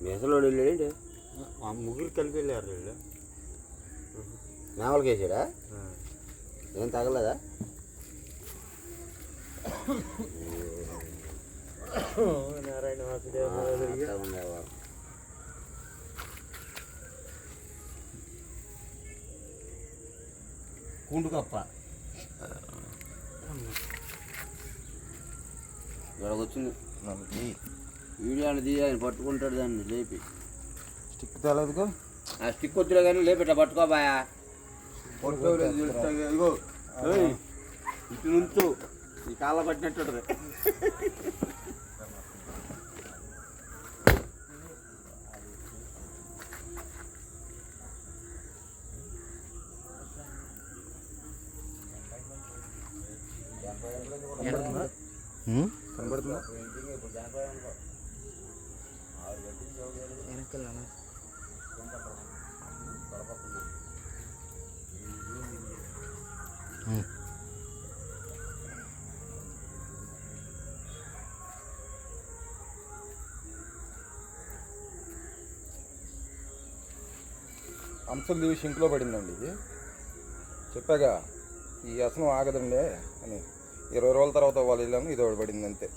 మెసలో వెళ్ళాడేంటి ముగ్గురు కలిపి వెళ్ళారు వీళ్ళు. నావలకి వేసాడా ఏం తగలదా నారాయణ వాసుదేవ ఉండేవా కుండుకప్ప ఇక్కడికి వచ్చింది వీడియో అనేది ఆయన పట్టుకుంటాడు దాన్ని లేపి స్టిక్ తేలేదుగా ఆ స్టిక్ వచ్చినా కానీ లేపి ఇట్లా పట్టుకోబాయా ఇగో ఇటు నుంచు ఈ కాళ్ళ పట్టినట్టు కనబడుతుందా అంశం షింక్లో పడిందండి. ఇది చెప్పాగా ఈ అసలు ఆగదండి అని 20 రోజుల తర్వాత వాళ్ళు వెళ్ళాము, ఇది ఒకటి పడింది అంతే.